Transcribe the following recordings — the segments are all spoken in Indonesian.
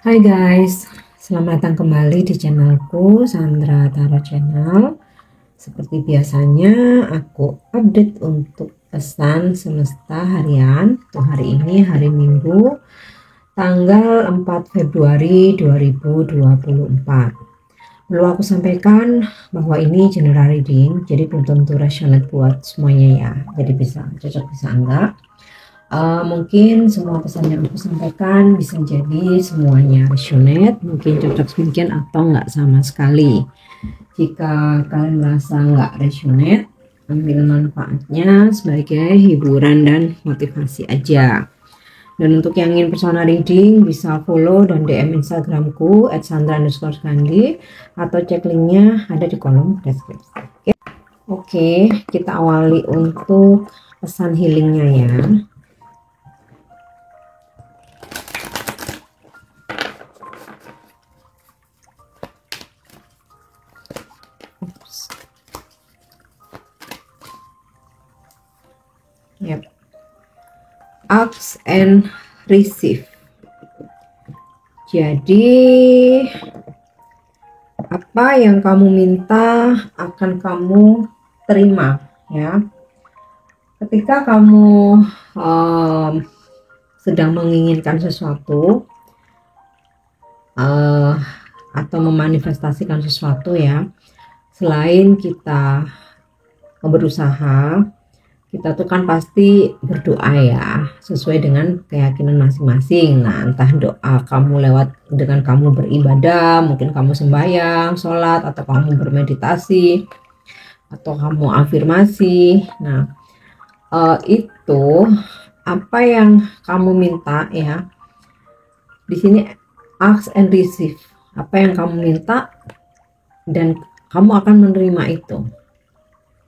Hai guys, selamat datang kembali di channelku Sandra Tarot Channel. Seperti biasanya aku update untuk pesan semesta harian. Untuk hari ini hari Minggu tanggal 4 Februari 2024. Perlu aku sampaikan bahwa ini general reading, jadi belum tentu resonate buat semuanya ya. Jadi bisa cocok bisa enggak. Mungkin semua pesan yang aku sampaikan bisa jadi semuanya resonate, mungkin cocok mungkin atau enggak sama sekali. Jika kalian merasa enggak resonate, ambil manfaatnya sebagai hiburan dan motivasi aja. Dan untuk yang ingin personal reading bisa follow dan DM Instagramku @sandra_kandi atau cek linknya ada di kolom deskripsi. Oke, kita awali untuk pesan healingnya ya. Yep. Ask and receive. Jadi apa yang kamu minta akan kamu terima ya. Ketika kamu sedang menginginkan sesuatu atau memanifestasikan sesuatu ya, selain kita berusaha, kita tuh kan pasti berdoa ya sesuai dengan keyakinan masing-masing. Nah, entah doa kamu lewat dengan kamu beribadah, mungkin kamu sembahyang, sholat, atau kamu bermeditasi, atau kamu afirmasi. Nah, itu apa yang kamu minta ya. Di sini ask and receive. Apa yang kamu minta dan kamu akan menerima itu.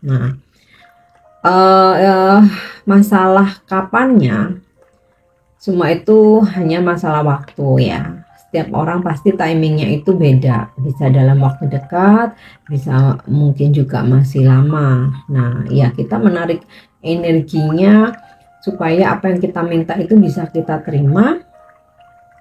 Nah, masalah kapannya semua itu hanya masalah waktu ya. Setiap orang pasti timingnya itu beda, bisa dalam waktu dekat, bisa mungkin juga masih lama. Nah ya, kita menarik energinya supaya apa yang kita minta itu bisa kita terima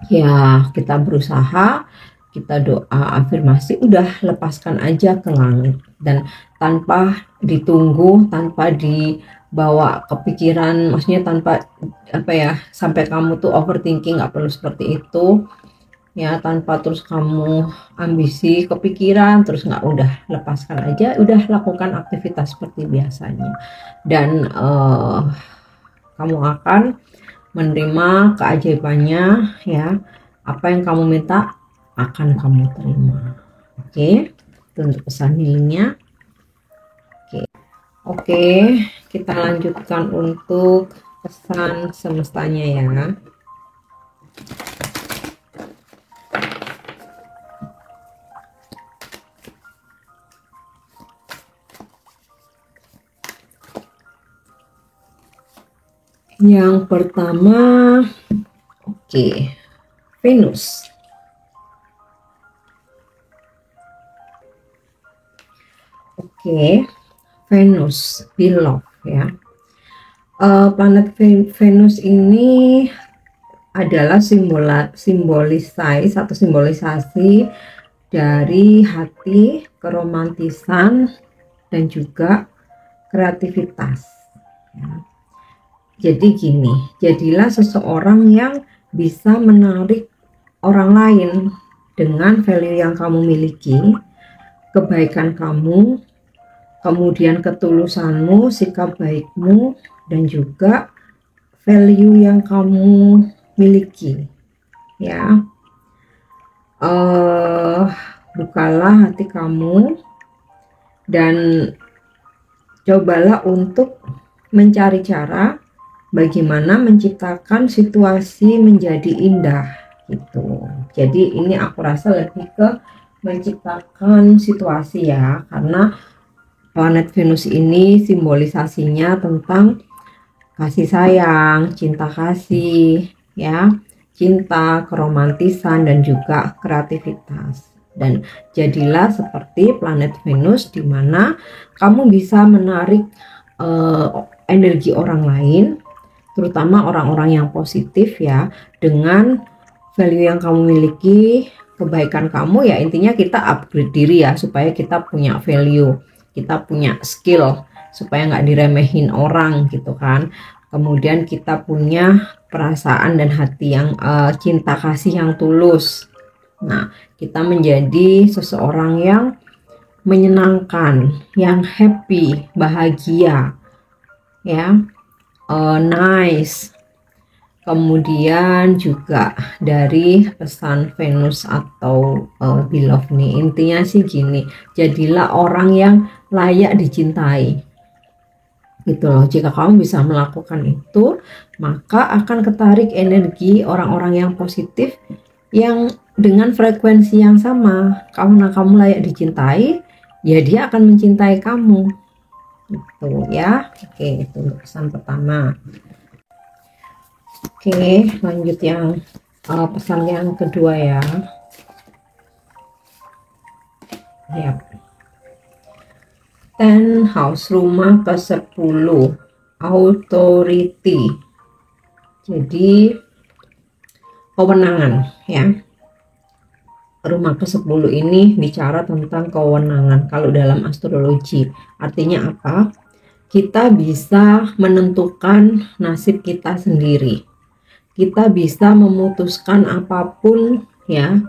ya. Kita berusaha, kita doa, afirmasi, udah lepaskan aja ke langit dan tanpa ditunggu, tanpa dibawa kepikiran, maksudnya tanpa apa ya, sampai kamu tuh overthinking, nggak perlu seperti itu ya. Tanpa terus kamu ambisi kepikiran terus, nggak, udah lepaskan aja, udah lakukan aktivitas seperti biasanya dan kamu akan menerima keajaibannya ya. Apa yang kamu minta akan kamu terima. Oke, itu untuk pesan healingnya. Oke, kita lanjutkan untuk pesan semestanya ya. Yang pertama, oke, Venus. Oke, Venus, Beloved ya. Planet Venus ini adalah simbolisasi dari hati, keromantisan, dan juga kreativitas ya. Jadi gini, jadilah seseorang yang bisa menarik orang lain dengan value yang kamu miliki, kebaikan kamu, kemudian ketulusanmu, sikap baikmu, dan juga value yang kamu miliki ya. Bukalah hati kamu dan cobalah untuk mencari cara bagaimana menciptakan situasi menjadi indah gitu. Jadi ini aku rasa lebih ke menciptakan situasi ya, karena planet Venus ini simbolisasinya tentang kasih sayang, cinta kasih ya, cinta, keromantisan, dan juga kreativitas. Dan jadilah seperti planet Venus di mana kamu bisa menarik energi orang lain, terutama orang-orang yang positif ya, dengan value yang kamu miliki, kebaikan kamu, ya intinya kita upgrade diri ya, supaya kita punya value, kita punya skill, supaya nggak diremehin orang gitu kan. Kemudian kita punya perasaan dan hati yang cinta kasih yang tulus. Nah, kita menjadi seseorang yang menyenangkan, yang happy, bahagia, ya, nice. Kemudian juga dari pesan Venus atau Beloved nih, intinya sih gini, jadilah orang yang layak dicintai gitu loh. Jika kamu bisa melakukan itu, maka akan ketarik energi orang-orang yang positif, yang dengan frekuensi yang sama. Karena kamu layak dicintai, ya dia akan mencintai kamu gitu ya. Oke, itu untuk pesan pertama. Oke, lanjut yang pesan yang kedua ya. Yap. 10 house, rumah ke-10, authority. Jadi kewenangan ya. Rumah ke-10 ini bicara tentang kewenangan kalau dalam astrologi. Artinya apa? Kita bisa menentukan nasib kita sendiri. Kita bisa memutuskan apapun ya,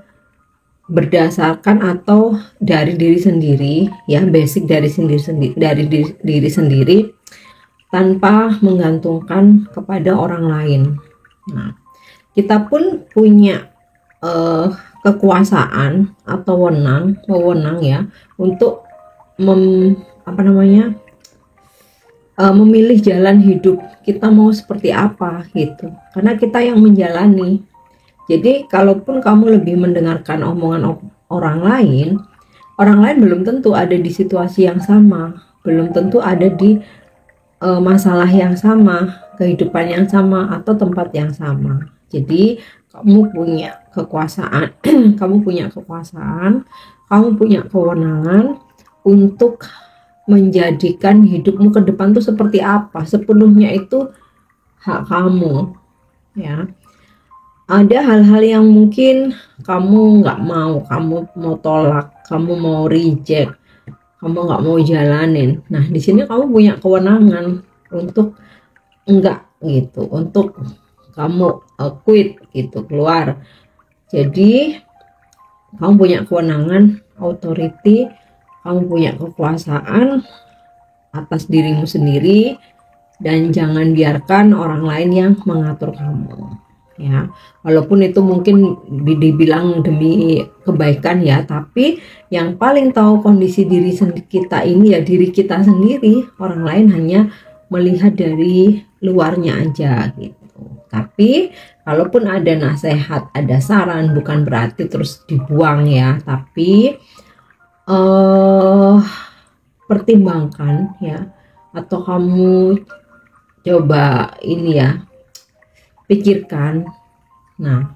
berdasarkan atau dari diri sendiri ya, basic dari diri sendiri tanpa menggantungkan kepada orang lain. Nah, kita pun punya kekuasaan atau wewenang ya untuk memilih jalan hidup kita mau seperti apa gitu, karena kita yang menjalani. Jadi kalaupun kamu lebih mendengarkan omongan orang lain belum tentu ada di situasi yang sama, belum tentu ada di masalah yang sama, kehidupan yang sama, atau tempat yang sama. Jadi kamu punya kekuasaan, kamu punya kewenangan untuk menjadikan hidupmu ke depan tuh seperti apa. Sepenuhnya itu hak kamu ya. Ada hal-hal yang mungkin kamu nggak mau, kamu mau tolak, kamu mau reject, kamu nggak mau jalanin. Nah, di sini kamu punya kewenangan untuk enggak gitu, untuk kamu quit gitu, keluar. Jadi kamu punya kewenangan, authority, kamu punya kekuasaan atas dirimu sendiri, dan jangan biarkan orang lain yang mengatur kamu ya. Walaupun itu mungkin dibilang demi kebaikan ya, tapi yang paling tahu kondisi diri kita ini ya diri kita sendiri. Orang lain hanya melihat dari luarnya aja gitu. Tapi kalaupun ada nasihat, ada saran, bukan berarti terus dibuang ya, tapi pertimbangkan ya, atau kamu coba ini ya, pikirkan. Nah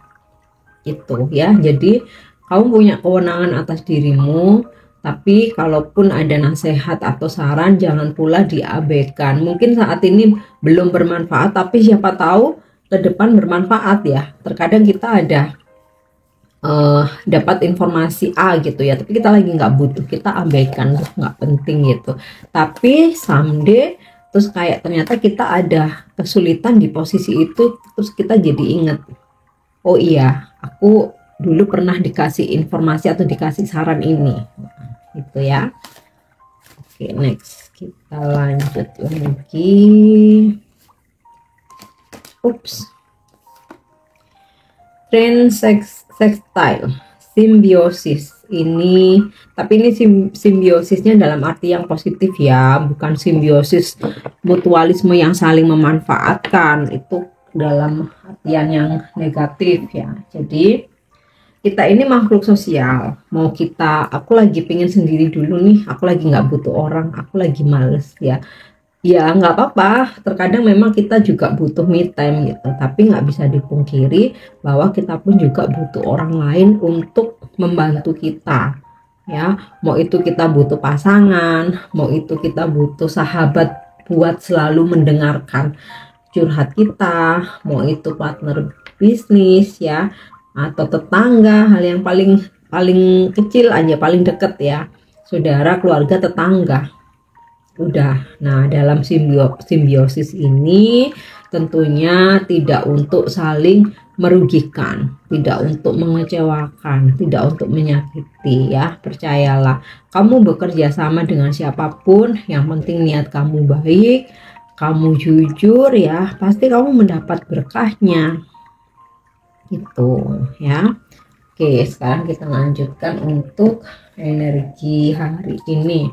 itu ya, jadi kamu punya kewenangan atas dirimu, tapi kalaupun ada nasihat atau saran jangan pula diabaikan. Mungkin saat ini belum bermanfaat, tapi siapa tahu ke depan bermanfaat ya. Terkadang kita ada dapat informasi A gitu ya, tapi kita lagi nggak butuh, kita abaikan, nggak penting gitu. Tapi someday terus kayak ternyata kita ada kesulitan di posisi itu, terus kita jadi ingat, oh iya aku dulu pernah dikasih informasi atau dikasih saran ini gitu ya. Oke, next kita lanjut lagi. Trend sextile, simbiosis ini, tapi ini simbiosisnya dalam arti yang positif ya, bukan simbiosis mutualisme yang saling memanfaatkan, itu dalam artian yang negatif ya. Jadi kita ini makhluk sosial, mau kita, aku lagi pengen sendiri dulu nih, aku lagi nggak butuh orang, aku lagi males ya, ya nggak apa-apa, terkadang memang kita juga butuh me time gitu, tapi nggak bisa dipungkiri bahwa kita pun juga butuh orang lain untuk membantu kita ya. Mau itu kita butuh pasangan, mau itu kita butuh sahabat buat selalu mendengarkan curhat kita, mau itu partner bisnis ya, atau tetangga, hal yang paling paling kecil aja, paling deket ya, saudara, keluarga, tetangga. Udah. Nah, dalam simbiosis ini tentunya tidak untuk saling merugikan, tidak untuk mengecewakan, tidak untuk menyakiti ya. Percayalah, kamu bekerja sama dengan siapapun, yang penting niat kamu baik, kamu jujur ya, pasti kamu mendapat berkahnya. Gitu ya. Oke, sekarang kita lanjutkan untuk energi hari ini.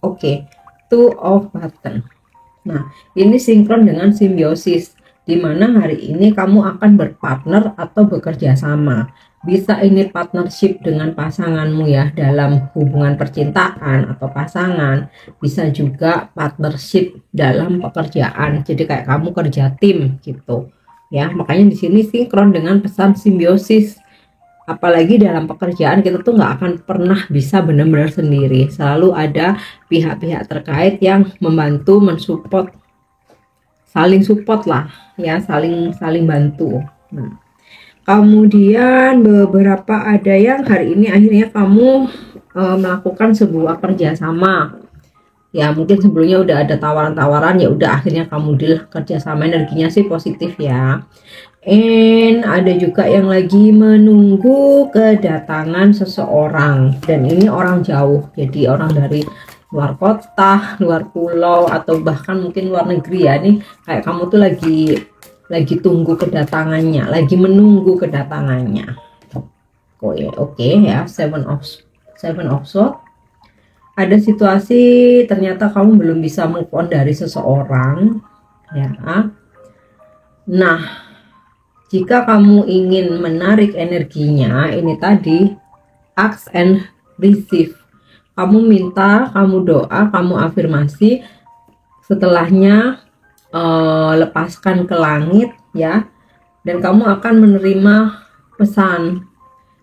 Oke, Two of Button. Nah, ini sinkron dengan simbiosis, di mana hari ini kamu akan berpartner atau bekerja sama. Bisa ini partnership dengan pasanganmu ya, dalam hubungan percintaan atau pasangan. Bisa juga partnership dalam pekerjaan. Jadi kayak kamu kerja tim gitu. Ya, makanya di sini sinkron dengan pesan simbiosis. Apalagi dalam pekerjaan kita tuh nggak akan pernah bisa benar-benar sendiri, selalu ada pihak-pihak terkait yang membantu, mensupport, saling support lah ya, saling bantu. Nah, kemudian beberapa ada yang hari ini akhirnya kamu melakukan sebuah kerjasama ya, mungkin sebelumnya udah ada tawaran-tawaran, ya udah akhirnya kamu deal kerjasama, energinya sih positif ya. Ada juga yang lagi menunggu kedatangan seseorang, dan ini orang jauh, jadi orang dari luar kota, luar pulau, atau bahkan mungkin luar negeri ya. Nih kayak kamu tuh lagi tunggu kedatangannya, lagi menunggu kedatangannya. Oke ya, Seven of Swords. Ada situasi ternyata kamu belum bisa move on dari seseorang ya. Nah, jika kamu ingin menarik energinya, ini tadi ask and receive. Kamu minta, kamu doa, kamu afirmasi, setelahnya lepaskan ke langit ya, dan kamu akan menerima pesan.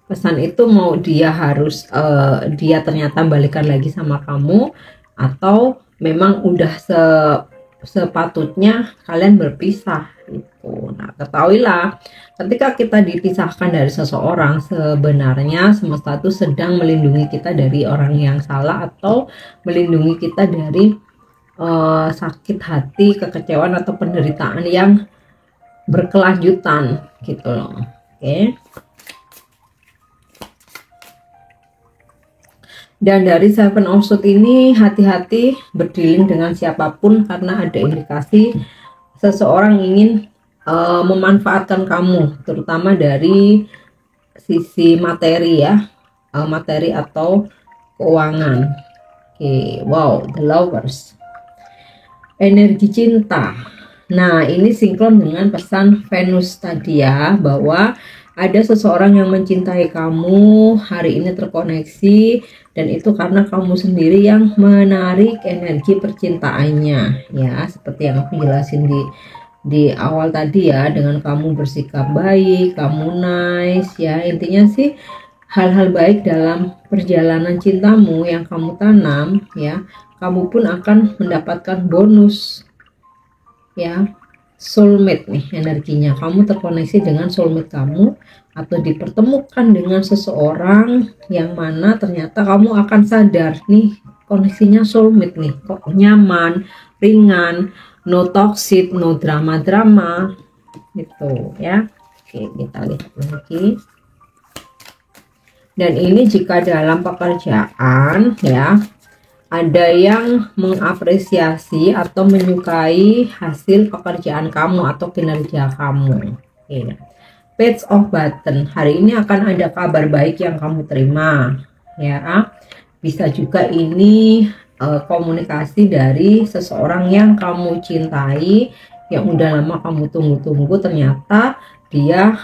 Pesan itu mau dia harus dia ternyata balikan lagi sama kamu, atau memang udah sepatutnya kalian berpisah gitu. Nah, ketahuilah, ketika kita dipisahkan dari seseorang, sebenarnya semesta itu sedang melindungi kita dari orang yang salah, atau melindungi kita dari sakit hati, kekecewaan, atau penderitaan yang berkelanjutan gitu loh. Oke. Dan dari Seven of Swords ini, hati-hati berdealing dengan siapapun, karena ada indikasi seseorang ingin memanfaatkan kamu, terutama dari sisi materi ya, materi atau keuangan. Oke, wow, The Lovers. Energi cinta. Nah, ini sinkron dengan pesan Venus tadi ya, bahwa ada seseorang yang mencintai kamu, hari ini terkoneksi, dan itu karena kamu sendiri yang menarik energi percintaannya ya, seperti yang aku jelasin di awal tadi ya, dengan kamu bersikap baik, kamu nice ya, intinya sih hal-hal baik dalam perjalanan cintamu yang kamu tanam ya, kamu pun akan mendapatkan bonus ya. Soulmate nih energinya, kamu terkoneksi dengan soulmate kamu, atau dipertemukan dengan seseorang yang mana ternyata kamu akan sadar nih, koneksinya soulmate nih, kok nyaman, ringan, no toxic, no drama-drama gitu ya. Oke, kita lihat lagi. Dan ini jika dalam pekerjaan ya, ada yang mengapresiasi atau menyukai hasil pekerjaan kamu atau kinerja kamu. Oke. Page of Button, hari ini akan ada kabar baik yang kamu terima ya. Bisa juga ini komunikasi dari seseorang yang kamu cintai, yang udah lama kamu tunggu-tunggu, ternyata dia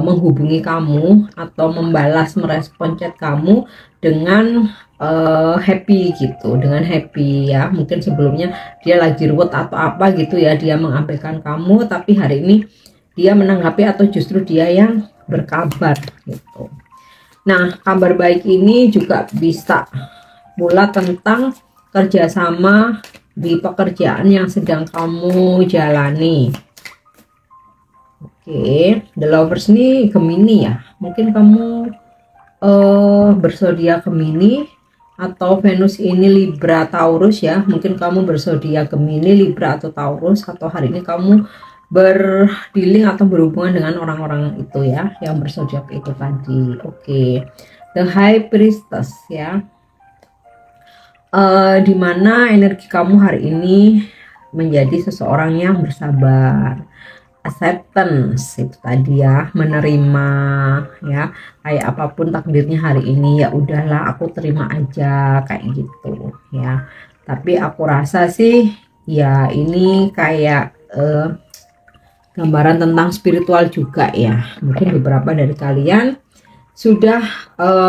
menghubungi kamu atau membalas, merespon chat kamu dengan happy gitu, dengan happy ya. Mungkin sebelumnya dia lagi ruwet atau apa gitu ya, dia mengabaikan kamu, tapi hari ini dia menanggapi, atau justru dia yang berkabar gitu. Nah, kabar baik ini juga bisa bola tentang kerjasama di pekerjaan yang sedang kamu jalani. Oke, The Lovers nih Gemini ya. Mungkin kamu berzodiak Gemini, atau Venus ini Libra Taurus ya. Mungkin kamu berzodiak Gemini, Libra atau Taurus, atau hari ini kamu berdealing atau berhubungan dengan orang-orang itu ya, yang berzodiak itu tadi. Oke, The High Priestess ya. Dimana energi kamu hari ini menjadi seseorang yang bersabar, acceptance itu tadi ya, menerima ya, kayak apapun takdirnya hari ini ya udahlah aku terima aja kayak gitu ya. Tapi aku rasa sih ya ini kayak gambaran tentang spiritual juga ya. Mungkin beberapa dari kalian sudah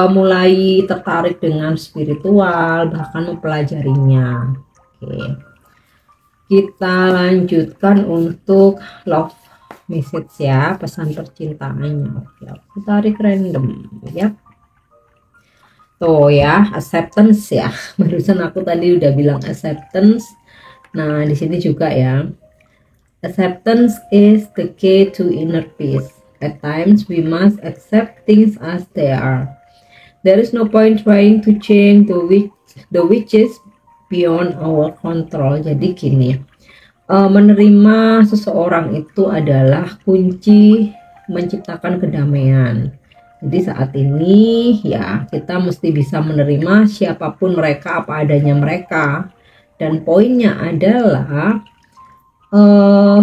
mulai tertarik dengan spiritual, bahkan mempelajarinya. Oke, kita lanjutkan untuk love message ya, pesan percintaannya. Oke, aku tarik random ya. Tuh ya, acceptance ya. Barusan aku tadi udah bilang acceptance. Nah, di sini juga ya. Acceptance is the key to inner peace. At times we must accept things as they are. There is no point trying to change the which is beyond our control. Jadi gini, menerima seseorang itu adalah kunci menciptakan kedamaian. Jadi saat ini ya kita mesti bisa menerima siapapun mereka, apa adanya mereka. Dan poinnya adalah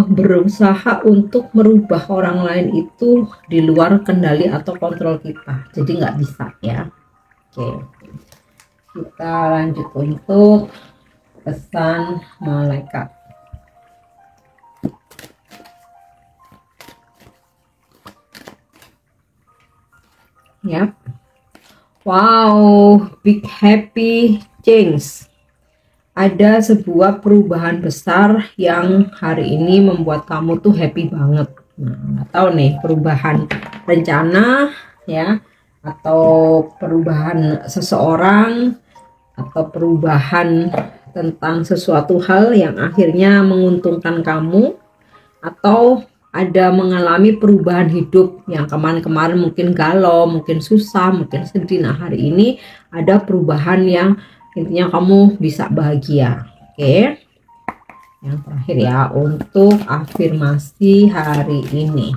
berusaha untuk merubah orang lain itu di luar kendali atau kontrol kita. Jadi nggak bisa ya. Oke, kita lanjut untuk pesan malaikat. Ya, wow, big happy change. Ada sebuah perubahan besar yang hari ini membuat kamu tuh happy banget. Nah, nggak tahu nih, perubahan rencana ya, atau perubahan seseorang, atau perubahan tentang sesuatu hal yang akhirnya menguntungkan kamu, atau ada mengalami perubahan hidup yang kemarin-kemarin mungkin galau, mungkin susah, mungkin sedih. Nah, hari ini ada perubahan yang intinya kamu bisa bahagia. Oke, yang terakhir ya untuk afirmasi hari ini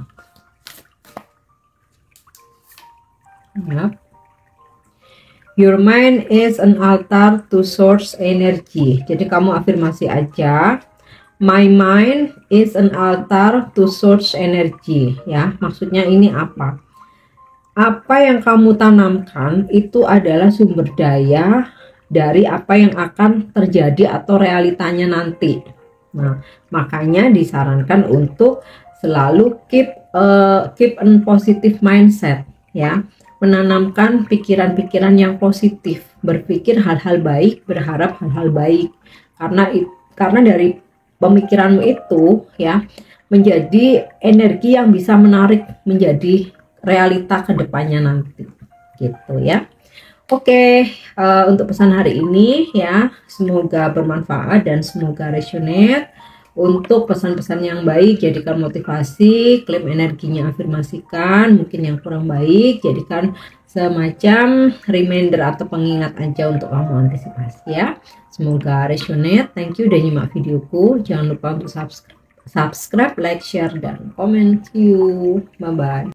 ya. Your mind is an altar to source energy. Jadi kamu afirmasi aja, my mind is an altar to source energy ya. Maksudnya ini apa? Apa yang kamu tanamkan itu adalah sumber daya dari apa yang akan terjadi atau realitanya nanti. Nah, makanya disarankan untuk selalu keep an positive mindset ya, menanamkan pikiran-pikiran yang positif, berpikir hal-hal baik, berharap hal-hal baik, karena dari pemikiranmu itu ya menjadi energi yang bisa menarik menjadi realita kedepannya nanti gitu ya. Oke, untuk pesan hari ini ya, semoga bermanfaat dan semoga resonate. Untuk pesan-pesan yang baik, jadikan motivasi, klaim energinya, afirmasikan. Mungkin yang kurang baik, jadikan semacam reminder atau pengingat aja untuk kamu antisipasi ya. Semoga resonate. Thank you udah nyimak videoku. Jangan lupa untuk subscribe, like, share, dan comment. See you. Bye-bye.